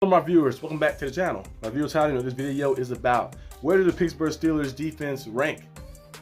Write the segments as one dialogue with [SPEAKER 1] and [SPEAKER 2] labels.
[SPEAKER 1] Hello my viewers, welcome back to the channel. My viewers, how do you know this video is about where do the Pittsburgh Steelers defense rank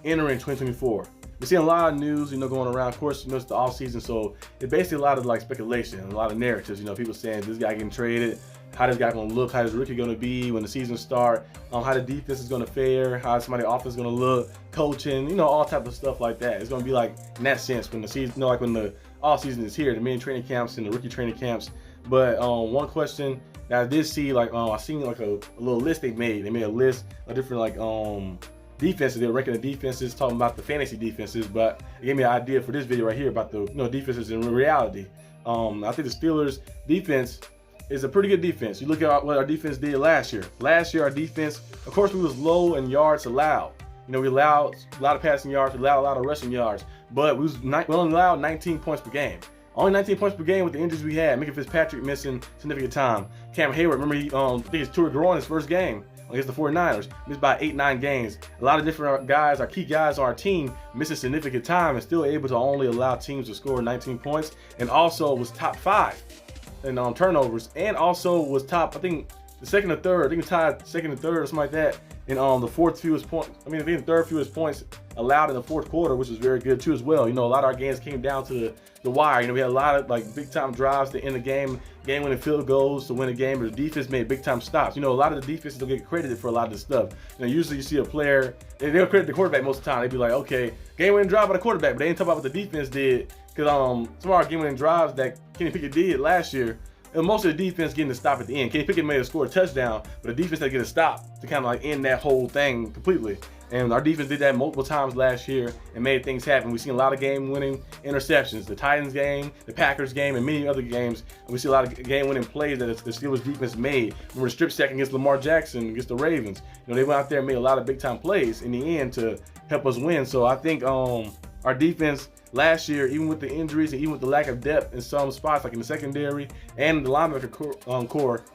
[SPEAKER 1] entering 2024? We're seeing a lot of news, going around. Of course, it's the off season, so it's basically a lot of speculation, a lot of narratives. People saying this guy getting traded, how this guy gonna look, how this rookie gonna be when the season start, how the defense is gonna fare, how somebody offense is gonna look, coaching, all type of stuff like that. It's gonna be like in that sense when the season, like when the off season is here, the mini training camps and the rookie training camps. But one question that I did see, I seen a little list they made. They made a list of different defenses. They were ranking the defenses, talking about the fantasy defenses. But it gave me an idea for this video right here about the defenses in reality. I think the Steelers defense is a pretty good defense. You look at what our defense did last year. Last year our defense, of course, we was low in yards allowed. We allowed a lot of passing yards, we allowed a lot of rushing yards, but we only allowed 19 points per game. Only 19 points per game with the injuries we had. Minkah Fitzpatrick missing significant time. Cam Hayward, remember he I think his tore groin his first game against the 49ers. Missed by 8-9 games. A lot of different guys, our key guys on our team, missing significant time and still able to only allow teams to score 19 points. And also was top 5 in turnovers. And also was top, I think, the second or third. I think he tied second and third or something like that. And the fourth fewest points. I think the third fewest points allowed in the fourth quarter, which was very good too as well. A lot of our games came down to the wire. We had a lot of big time drives to end the game, game-winning field goals to win the game. But the defense made big time stops. A lot of the defenses don't get credited for a lot of this stuff. Usually you see a player, they'll credit the quarterback most of the time. They'd be like, okay, game-winning drive by the quarterback, but they didn't talk about what the defense did. Because some of our game-winning drives that Kenny Pickett did last year, and most of the defense getting to stop at the end. Kenny Pickett made a score a touchdown, but the defense had to get a stop to kind of end that whole thing completely. And our defense did that multiple times last year and made things happen. We've seen a lot of game-winning interceptions. The Titans game, the Packers game, and many other games. And we see a lot of game-winning plays that the Steelers defense made. We were strip sack against Lamar Jackson, against the Ravens. They went out there and made a lot of big-time plays in the end to help us win. So I think our defense last year, even with the injuries and even with the lack of depth in some spots, like in the secondary and the linebacker core,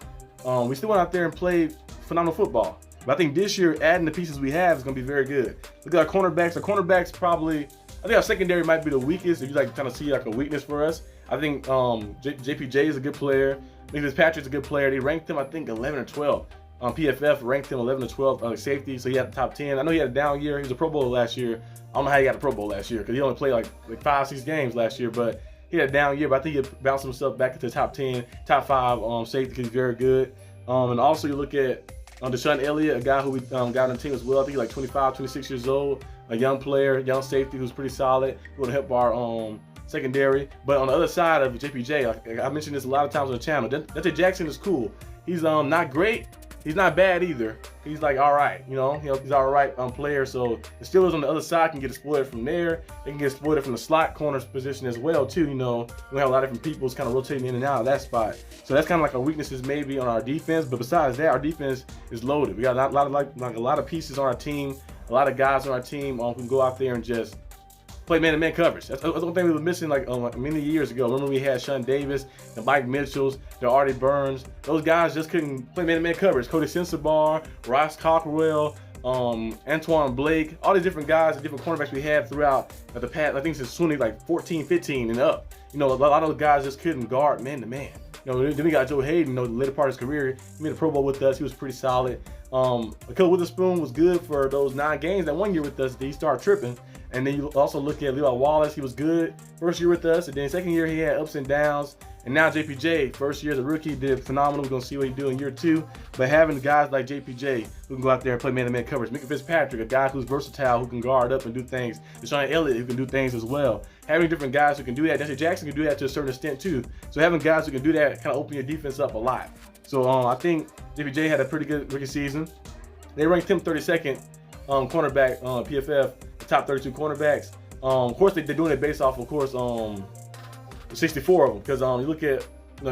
[SPEAKER 1] we still went out there and played phenomenal football. But I think this year, adding the pieces we have is going to be very good. Look at our cornerbacks. Our cornerbacks probably, I think our secondary might be the weakest. If you kind of see a weakness for us, I think JPJ is a good player. Minkah Fitzpatrick's a good player. They ranked him, I think, 11 or 12. PFF ranked him 11 or 12 safety, so he had the top 10. I know he had a down year. He was a Pro Bowl last year. I don't know how he got a Pro Bowl last year because he only played like 5-6 games last year, but he had a down year. But I think he bounced himself back into the top 10, top 5 safety because he's very good. And also you look at Deshaun Elliott, a guy who we got on the team as well. I think he's like 25, 26 years old, a young player, young safety who's pretty solid, who will help our secondary. But on the other side of JPJ, like I mentioned this a lot of times on the channel, Dante Jackson is cool. He's not great. He's not bad either. He's like all right, he's all right player. So the Steelers on the other side can get exploited from there. They can get exploited from the slot corners position as well too. We have a lot of different people kind of rotating in and out of that spot. So that's kind of like our weaknesses maybe on our defense. But besides that, our defense is loaded. We got a lot of pieces on our team, a lot of guys on our team who can go out there and just play man-to-man coverage. That's the one thing we were missing many years ago. Remember we had Sean Davis, the Mike Mitchells, the Artie Burns. Those guys just couldn't play man-to-man coverage. Cody Sensabaugh, Ross Cockrell, Antoine Blake, all these different guys, the different cornerbacks we had throughout the past, I think since 14, 15 and up. A lot of those guys just couldn't guard man-to-man. Then we got Joe Hayden, the later part of his career. He made a Pro Bowl with us. He was pretty solid. Akil Witherspoon was good for those 9 games that 1 year with us. Then he started tripping. And then you also look at Levi Wallace. He was good first year with us. And then second year he had ups and downs. And now JPJ, first year as a rookie, did phenomenal. We're going to see what he do in year 2. But having guys like JPJ who can go out there and play man-to-man coverage. Minkah Fitzpatrick, a guy who's versatile, who can guard up and do things. Deshaun Elliott, who can do things as well. Having different guys who can do that. Dante Jackson can do that to a certain extent too. So having guys who can do that kind of open your defense up a lot. So I think JPJ had a pretty good rookie season. They ranked him 32nd cornerback on PFF, the top 32 cornerbacks. Of course, they're doing it based off, of course, 64 of them. Because you look at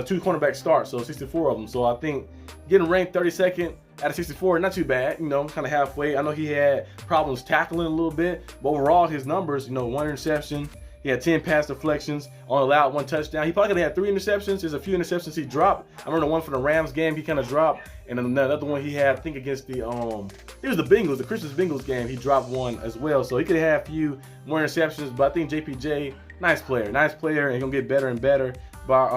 [SPEAKER 1] 2 cornerback starts, so 64 of them. So I think getting ranked 32nd out of 64, not too bad, kind of halfway. I know he had problems tackling a little bit, but overall his numbers, 1 interception. He had 10 pass deflections, only allowed 1 touchdown. He probably could have had 3 interceptions. There's a few interceptions he dropped. I remember the one from the Rams game he kind of dropped, and then another one he had, I think against the it was the Bengals, the Christmas Bengals game. He dropped 1 as well, so he could have had a few more interceptions. But I think JPJ, nice player, and he's gonna get better and better. But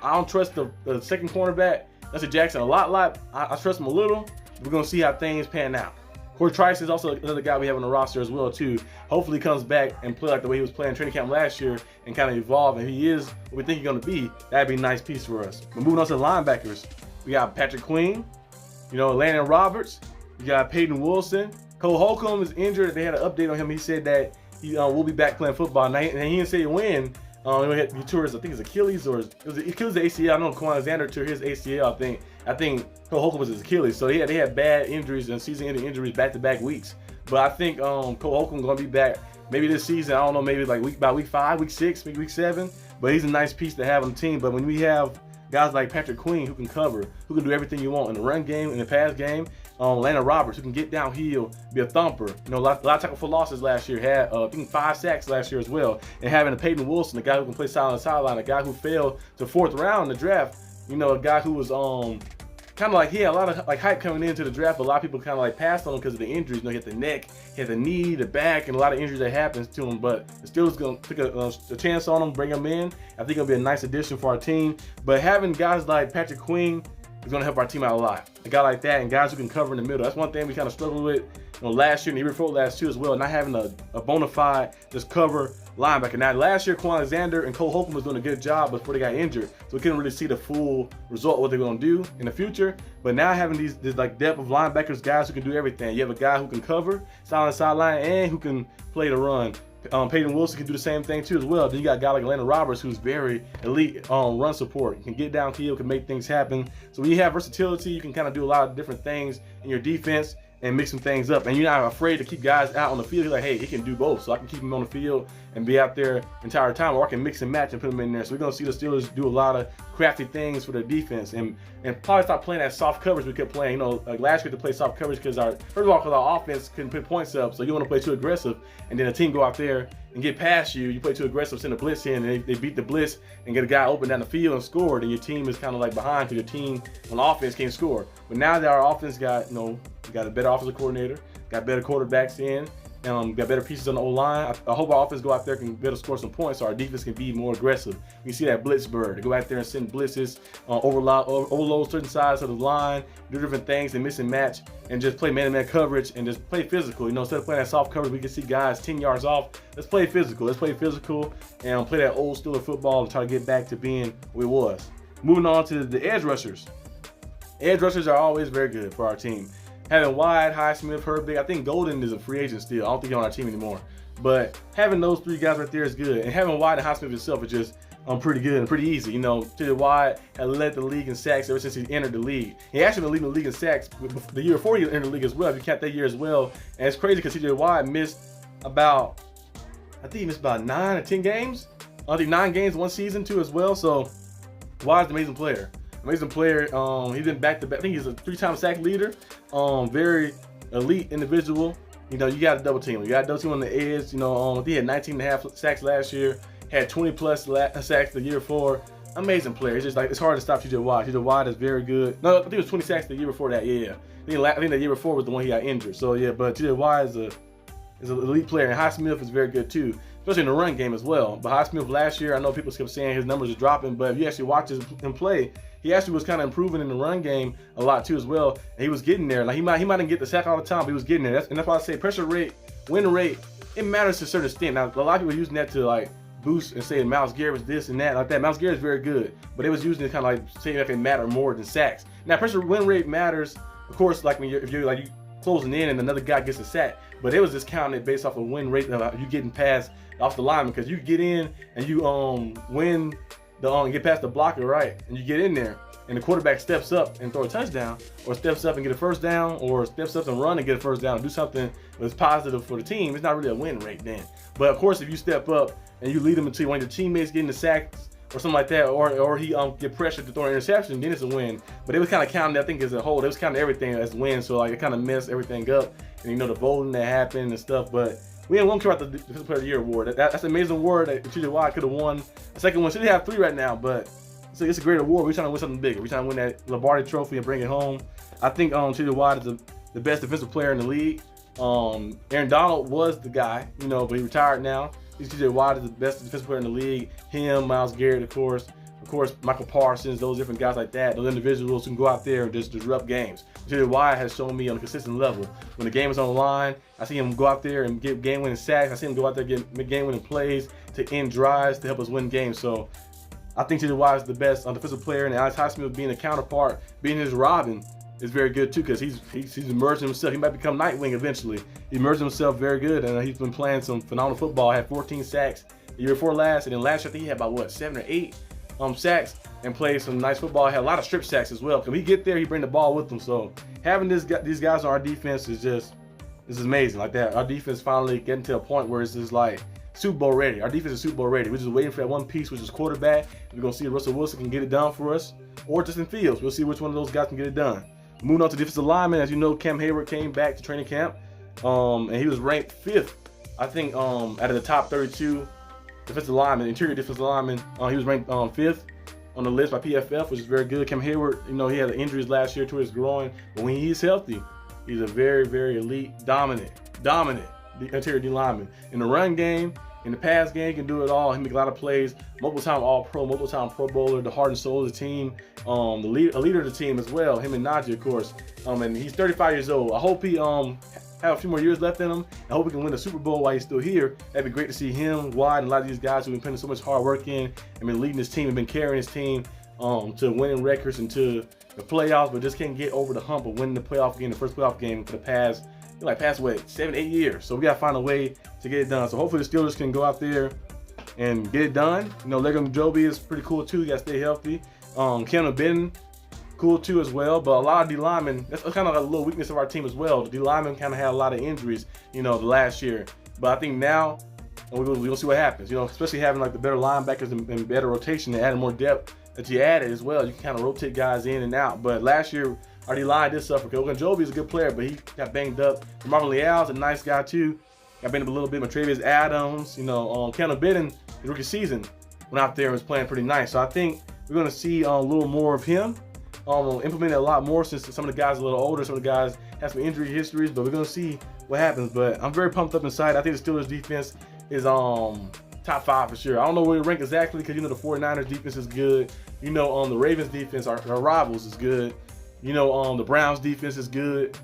[SPEAKER 1] I don't trust the second cornerback Lester Jackson a lot. I trust him a little. We're gonna see how things pan out. Corey Trice is also another guy we have on the roster as well too. Hopefully he comes back and play like the way he was playing training camp last year and kind of evolve. And he is what we think he's gonna be. That'd be a nice piece for us. But moving on to the linebackers, we got Patrick Queen, Landon Roberts. You got Peyton Wilson. Cole Holcomb is injured. They had an update on him. He said that he will be back playing football. And he didn't say when. He tore his, I think it's Achilles or he killed the ACL. I know Quan Alexander tore his ACL. I think Cole Holcomb was his Achilles. So they had bad injuries and season-ending injuries back-to-back weeks. But I think Cole Holcomb gonna be back maybe this season. I don't know, maybe like week 5, week 6, maybe week 7. But he's a nice piece to have on the team. But when we have guys like Patrick Queen who can cover, who can do everything you want in the run game, in the pass game, Landon Roberts who can get downhill, be a thumper. A lot of tackle for losses last year. Had I think 5 sacks last year as well. And having a Peyton Wilson, a guy who can play sideline, a guy who failed to 4th round in the draft. A guy who was kind of like, he had a lot of like hype coming into the draft, but a lot of people kind of like passed on him because of the injuries. He had the neck, he had the knee, the back, and a lot of injuries that happens to him. But the Steelers gonna take a chance on him, bring him in. I think it'll be a nice addition for our team. But having guys like Patrick Queen is gonna help our team out a lot. A guy like that and guys who can cover in the middle. That's one thing we kind of struggled with last year and the year before last year as well. Not having a bona fide just cover linebacker. Now last year, Quan Alexander and Cole Holcomb was doing a good job before they got injured, so we couldn't really see the full result of what they're going to do in the future. But now having this like depth of linebackers, guys who can do everything. You have a guy who can cover sideline and who can play the run. Peyton Wilson can do the same thing too as well. Then you got a guy like Landon Roberts who's very elite run support. You can get downfield, can make things happen. So when you have versatility, you can kind of do a lot of different things in your defense and mix some things up. And you're not afraid to keep guys out on the field. You're like, hey, he can do both. So I can keep him on the field and be out there the entire time, or I can mix and match and put him in there. So we're going to see the Steelers do a lot of crafty things for their defense and probably stop playing that soft coverage we kept playing. Like last year to play soft coverage because our offense couldn't put points up. So you want to play too aggressive, and then a team go out there and get past you. You play too aggressive, send a blitz in, and they beat the blitz and get a guy open down the field and score. Then your team is kind of like behind because your team on offense can't score. But now that our offense got, we got a better offensive coordinator, got better quarterbacks in, got better pieces on the O-line. I hope our offense go out there can better score some points so our defense can be more aggressive. You see that blitz bird. They go out there and send blitzes, overload certain sides of the line, do different things and mix and match, and just play man-to-man coverage and just play physical. Instead of playing that soft coverage, we can see guys 10 yards off. Let's play physical. Let's play physical and play that old Steeler football to try to get back to being what it was. Moving on to the edge rushers. Edge rushers are always very good for our team. Having Wyatt, Highsmith, Herbig, I think Golden is a free agent still. I don't think he's on our team anymore. But having those 3 guys right there is good. And having Wyatt and Highsmith himself is just pretty good and pretty easy. T.J. Wyatt had led the league in sacks ever since he entered the league. He actually been leading the league in sacks the year before he entered the league as well, if you count that year as well. And it's crazy because T.J. Wyatt missed about 9 or 10 games. I think 9 games one season too as well. So Wyatt's an amazing player. He's been back-to-back. I think he's a 3-time sack leader. Very elite individual. You got to double team. You got to double team on the edge. He had 19.5 sacks last year. Had 20+ sacks the year before. Amazing player. It's just like it's hard to stop T.J. Watt. T.J. Watt is very good. No, I think it was 20 sacks the year before that. Yeah. I think the year before was the one he got injured. So yeah, but T.J. Watt is an elite player, and Highsmith is very good too, especially in the run game as well. But Highsmith last year, I know people kept saying his numbers are dropping, but if you actually watch him play, he actually was kind of improving in the run game a lot too as well. And he was getting there. Like he might not get the sack all the time, but he was getting there. That's why I say pressure rate, win rate, it matters to a certain extent. Now a lot of people are using that to like boost and say Myles Garrett was this and that like that. Myles Garrett is very good, but they was using it kind of like saying that it matter more than sacks. Now pressure win rate matters, of course, like when if you're like you closing in and another guy gets a sack. But it was just counted based off of win rate of you getting past off the lineman, because you get in and you win the get past the blocker, right, and you get in there and the quarterback steps up and throw a touchdown, or steps up and get a first down, or steps up and run and get a first down and do something that's positive for the team, it's not really a win rate then. But of course, if you step up and you lead them until one of your teammates getting the sacks or something like that, or he get pressured to throw an interception, then it's a win. But it was kind of counted, I think, as a whole. It was kind of everything as a win, so like it kind of messed everything up. And the voting that happened and stuff. But we didn't care about the Defensive Player of the Year award. That's an amazing award that T.J. Watt could have won. The second one, so they have 3 right now, but it's a great award. We're trying to win something bigger. We're trying to win that Lombardi Trophy and bring it home. I think T.J. Watt is the best defensive player in the league. Aaron Donald was the guy, but he retired now. T.J. Watt is the best defensive player in the league. Him, Myles Garrett, of course. Of course, Michael Parsons, those different guys like that, those individuals who can go out there and just disrupt games. J.J. Watt has shown me on a consistent level. When the game is on the line, I see him go out there and get game-winning sacks. I see him go out there and get game-winning plays to end drives to help us win games. So I think J.J. Watt is the best defensive player, and Alex Highsmith being a counterpart, being his Robin, is very good too, because he's emerged himself. He might become Nightwing eventually. He emerged himself very good, and he's been playing some phenomenal football. Had 14 sacks the year before last, and then last year I think he had about what, 7 or 8 sacks, and played some nice football. Had a lot of strip sacks as well. When he get there, he bring the ball with him. So having these guys on our defense is amazing. Like that, our defense finally getting to a point where it's just like Super Bowl ready. Our defense is Super Bowl ready. We're just waiting for that one piece, which is quarterback. We're gonna see if Russell Wilson can get it done for us, or Justin Fields. We'll see which one of those guys can get it done. Moving on to defensive linemen, as you know, Cam Hayward came back to training camp, and he was ranked 5th, I think, out of the top 32 defensive linemen, interior defensive linemen. He was ranked 5th on the list by PFF, which is very good. Cam Hayward, you know, he had injuries last year to his groin, but when he's healthy, he's a very, very elite, dominant interior D lineman. In the run game, in the pass game, he can do it all. He make a lot of plays, multiple-time All-Pro, multiple-time Pro Bowler, the heart and soul of the team, a leader of the team as well, him and Najee, of course. And he's 35 years old. I hope he have a few more years left in him. I hope he can win the Super Bowl while he's still here. That'd be great to see him, Watt, and a lot of these guys who've been putting so much hard work in and been leading his team and been carrying his team to winning records and to the playoffs, but just can't get over the hump of winning the playoff game, the first playoff game for the past, what, 7, 8 years. So we gotta find a way to get it done. So hopefully the Steelers can go out there and get it done. You know, Legum Joby is pretty cool too. You gotta stay healthy. Keanu Benton, cool too as well. But a lot of D linemen, that's kind of like a little weakness of our team as well. The D linemen kind of had a lot of injuries, you know, the last year. But I think now we're gonna see what happens. You know, especially having like the better linebackers and better rotation and adding more depth that you added as well. You can kind of rotate guys in and out. But last year, our D-line did suffer. Ogunjobi is a good player, but he got banged up. Marvin Leal's a nice guy too. Got banged up a little bit. Travis Adams, you know, Keanu Benton, his rookie season, went out there and was playing pretty nice. So I think we're going to see a little more of him. Implemented a lot more since some of the guys are a little older. Some of the guys have some injury histories, but we're going to see what happens. But I'm very pumped up inside. I think the Steelers defense is top 5 for sure. I don't know where to rank exactly because, you know, the 49ers defense is good. You know, the Ravens defense, our rivals, is good. You know, the Browns defense is good.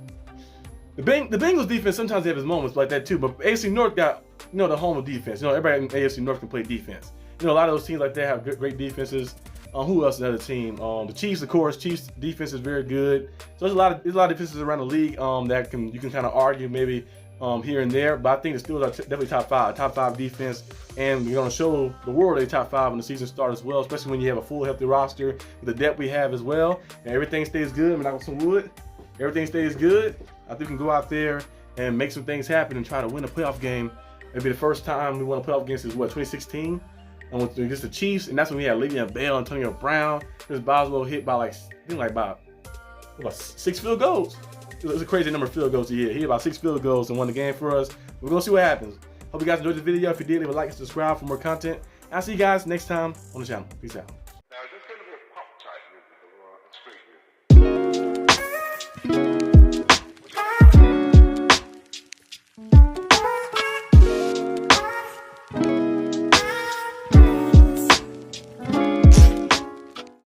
[SPEAKER 1] The Bengals defense, sometimes they have his moments like that too, but AFC North got, you know, the home of defense. You know, everybody in AFC North can play defense. You know, a lot of those teams like that have great defenses. Who else is another team? The Chiefs, of course. Chiefs defense is very good. So there's a lot of defenses around the league that you can kind of argue maybe here and there, but I think the Steelers are definitely top 5 defense, and we're going to show the world a top 5 when the season starts as well, especially when you have a full healthy roster with the depth we have as well, and everything stays good. I'm not some wood. Everything stays good. I think we can go out there and make some things happen and try to win a playoff game. It'll be the first time we won a playoff game since what, 2016? And with just the Chiefs, and that's when we had Le'Veon Bell, Antonio Brown, Chris Boswell hit by about 6 field goals. It was a crazy number of field goals he hit. He hit about 6 field goals and won the game for us. We're going to see what happens. Hope you guys enjoyed the video. If you did, leave a like and subscribe for more content. I'll see you guys next time on the channel. Peace out.